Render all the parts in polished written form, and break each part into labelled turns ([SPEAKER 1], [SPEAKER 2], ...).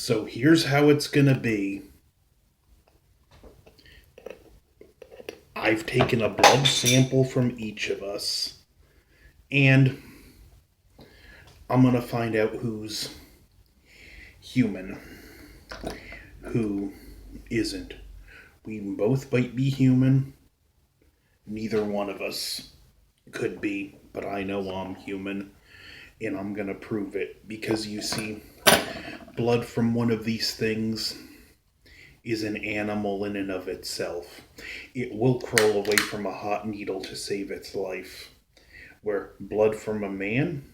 [SPEAKER 1] So here's how it's gonna be. I've taken a blood sample from each of us, and I'm gonna find out who's human, who isn't. We both might be human. Neither one of us could be, but I know I'm human, and I'm gonna prove it because you see, blood from one of these things is an animal in and of itself. It will crawl away from a hot needle to save its life. Where blood from a man,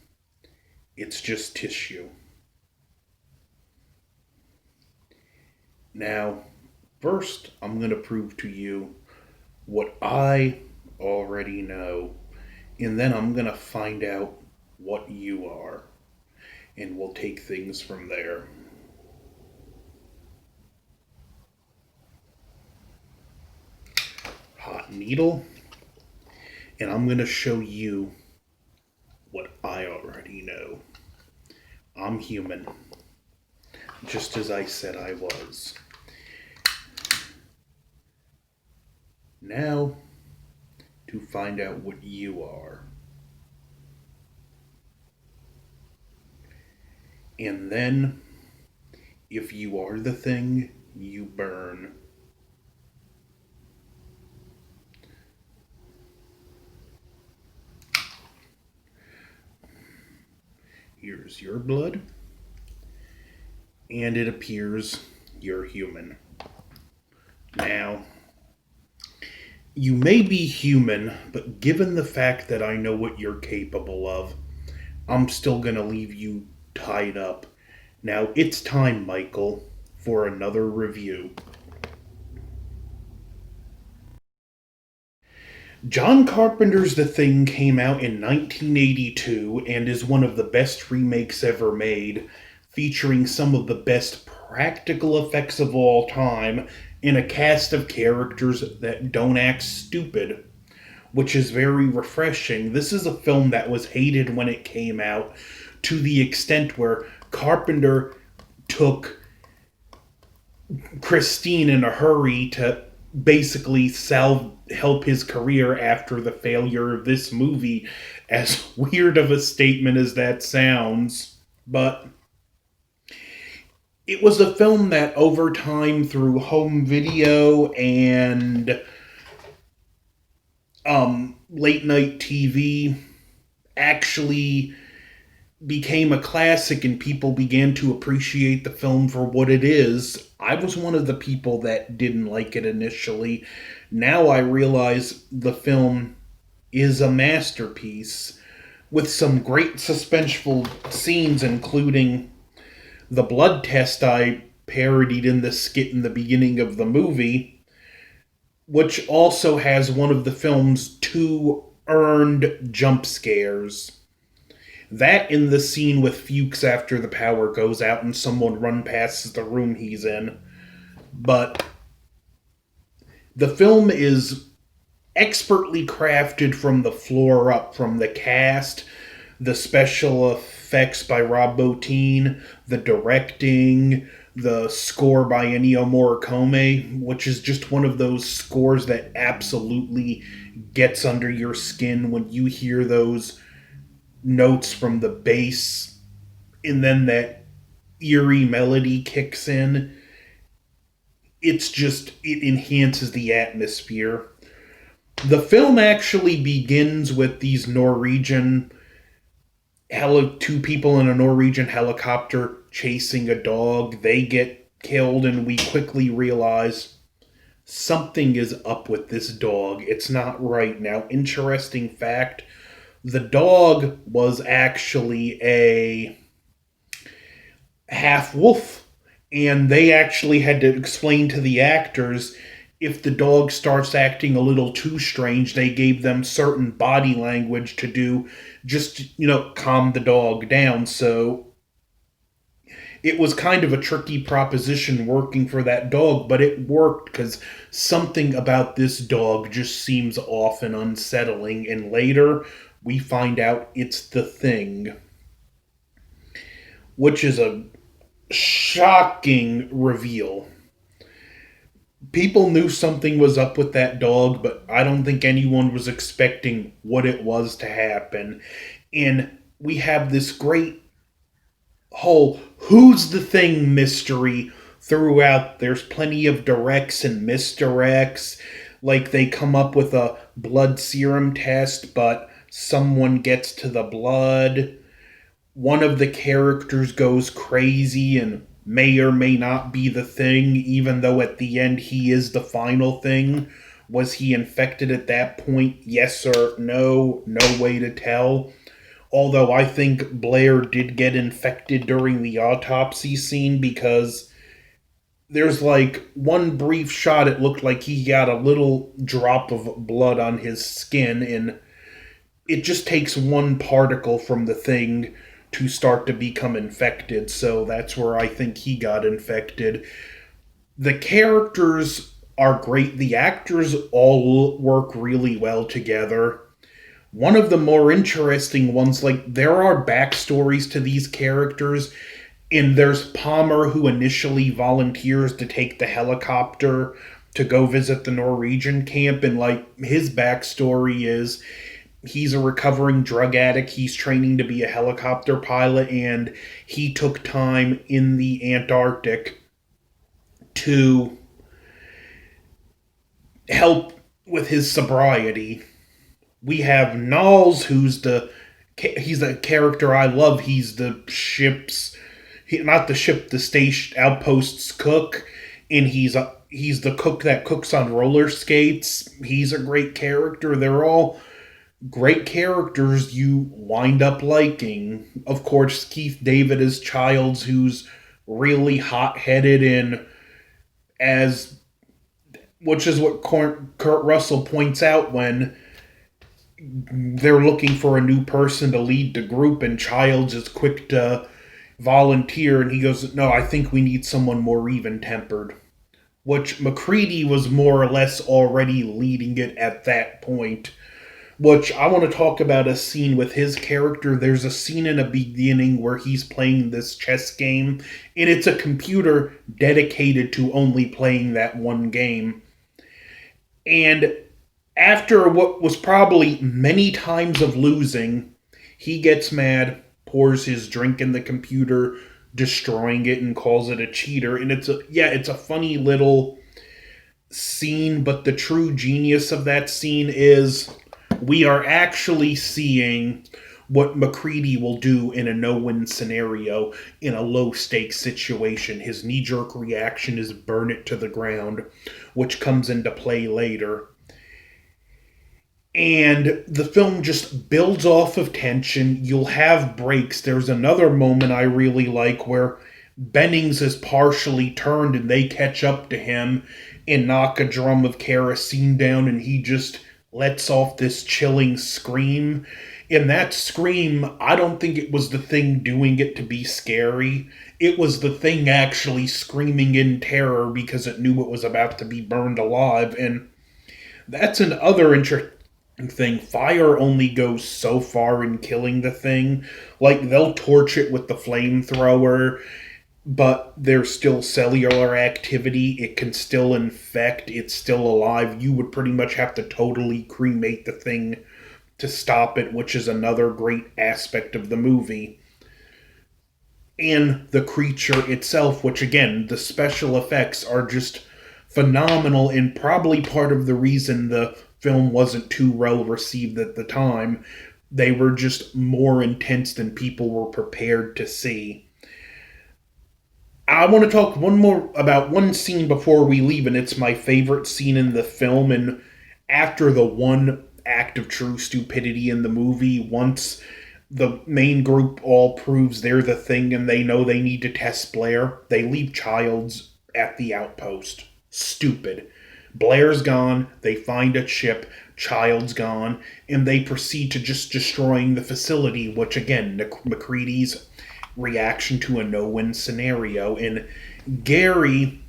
[SPEAKER 1] it's just tissue. Now, first, I'm going to prove to you what I already know, and then I'm going to find out what you are, and we'll take things from there. Hot needle, and I'm going to show you what I already know. I'm human, just as I said I was. Now, to find out what you are. And then, if you are the thing, you burn. Here's your blood, and it appears you're human. Now, you may be human, but given the fact that I know what you're capable of, I'm still gonna leave you tied up. Now, it's time, Michael, for another review. John Carpenter's The Thing came out in 1982 and is one of the best remakes ever made, featuring some of the best practical effects of all time and a cast of characters that don't act stupid, which is very refreshing. This is a film that was hated when it came out to the extent where Carpenter took Christine in a hurry to basically help his career after the failure of this movie, as weird of a statement as that sounds. But it was a film that over time through home video and late night TV actually became a classic and people began to appreciate the film for what it is. I was one of the people that didn't like it initially. Now I realize the film is a masterpiece with some great suspenseful scenes, including the blood test I parodied in the skit in the beginning of the movie, which also has one of the film's two earned jump scares. That in the scene with Fuchs after the power goes out and someone run past the room he's in. But the film is expertly crafted from the floor up, from the cast, the special effects by Rob Bottin, the directing, the score by Ennio Morricone, which is just one of those scores that absolutely gets under your skin when you hear those notes from the bass and then that eerie melody kicks in. It enhances the atmosphere. The film actually begins with these two people in a Norwegian helicopter chasing a dog. They get killed and we quickly realize something is up with this dog. It's not right. Now, interesting fact, the dog was actually a half wolf, and they actually had to explain to the actors if the dog starts acting a little too strange, they gave them certain body language to do just, calm the dog down. So it was kind of a tricky proposition working for that dog, but it worked because something about this dog just seems off and unsettling, and later we find out it's the Thing, which is a shocking reveal. People knew something was up with that dog, but I don't think anyone was expecting what it was to happen. And we have this great whole who's the thing mystery throughout. There's plenty of directs and misdirects. Like they come up with a blood serum test, but someone gets to the blood. One of the characters goes crazy and may or may not be the thing, even though at the end he is the final thing. Was he infected at that point? Yes or no? No way to tell. Although I think Blair did get infected during the autopsy scene because there's like one brief shot, it looked like he got a little drop of blood on his skin, and it just takes one particle from the thing to start to become infected. So that's where I think he got infected. The characters are great, the actors all work really well together. One of the more interesting ones, like, there are backstories to these characters, and there's Palmer, who initially volunteers to take the helicopter to go visit the Norwegian camp, and, like, his backstory is he's a recovering drug addict, he's training to be a helicopter pilot, and he took time in the Antarctic to help with his sobriety. We have Knowles, he's a character I love. He's the not the ship, the station outpost's cook, and he's the cook that cooks on roller skates. He's a great character. They're all great characters you wind up liking. Of course, Keith David is Childs, who's really hot-headed, and as which is what Kurt Russell points out when they're looking for a new person to lead the group, and Childs is quick to volunteer, and he goes, no, I think we need someone more even-tempered. Which McCready was more or less already leading it at that point. Which I want to talk about a scene with his character. There's a scene in the beginning where he's playing this chess game, and it's a computer dedicated to only playing that one game. And after what was probably many times of losing, he gets mad, pours his drink in the computer, destroying it, and calls it a cheater. And it's a funny little scene, but the true genius of that scene is we are actually seeing what McCready will do in a no-win scenario in a low-stakes situation. His knee-jerk reaction is burn it to the ground, which comes into play later. And the film just builds off of tension. You'll have breaks. There's another moment I really like where Bennings is partially turned and they catch up to him and knock a drum of kerosene down, and he just lets off this chilling scream. In that scream, I don't think it was the thing doing it to be scary. It was the thing actually screaming in terror because it knew it was about to be burned alive. And that's another interesting thing. Fire only goes so far in killing the thing. Like, they'll torch it with the flamethrower, but there's still cellular activity. It can still infect. It's still alive. You would pretty much have to totally cremate the thing to stop it, which is another great aspect of the movie. And the creature itself, which again, the special effects are just phenomenal, and probably part of the reason the film wasn't too well received at the time. They were just more intense than people were prepared to see. I want to talk about one scene before we leave, and it's my favorite scene in the film. And after the one act of true stupidity in the movie, once the main group all proves they're the thing and they know they need to test Blair, they leave Childs at the outpost. Stupid. Blair's gone, they find a chip, Child's gone, and they proceed to just destroying the facility, which again, McCready's reaction to a no-win scenario. And Gary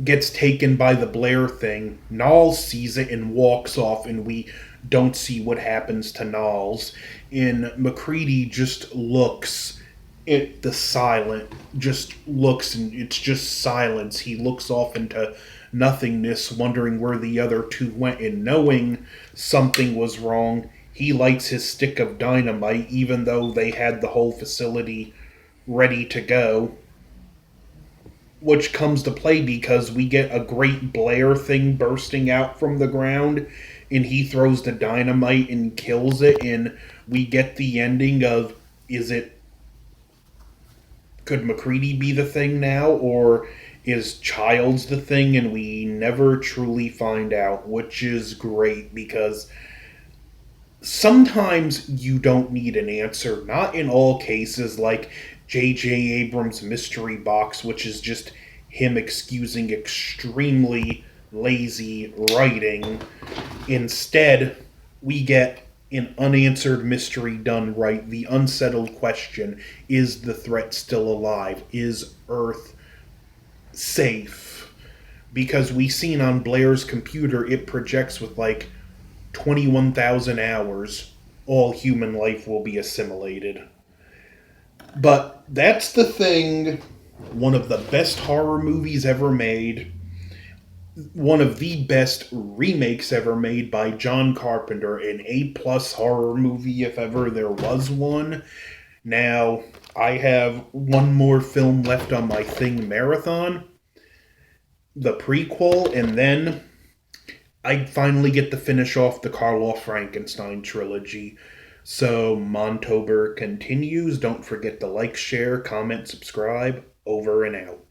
[SPEAKER 1] gets taken by the Blair thing. Knowles sees it and walks off, and we don't see what happens to Knowles. And McCready just looks the silent just looks, and it's just silence. He looks off into nothingness, wondering where the other two went, and knowing something was wrong, he lights his stick of dynamite, even though they had the whole facility ready to go. Which comes to play because we get a great Blair thing bursting out from the ground, and he throws the dynamite and kills it, and we get the ending of, is it, could McCready be the thing now, or is Childs the thing? And we never truly find out, which is great because sometimes you don't need an answer. Not in all cases, like J.J. Abrams' Mystery Box, which is just him excusing extremely lazy writing. Instead, we get an unanswered mystery done right. The unsettled question, is the threat still alive? Is Earth safe? Because we seen on Blair's computer, it projects with like 21,000 hours, all human life will be assimilated. But that's the thing. One of the best horror movies ever made. One of the best remakes ever made by John Carpenter. An A-plus horror movie if ever there was one. Now, I have one more film left on my Thing marathon. The prequel, and then I finally get to finish off the Karloff Frankenstein trilogy. So, Montober continues. Don't forget to like, share, comment, subscribe. Over and out.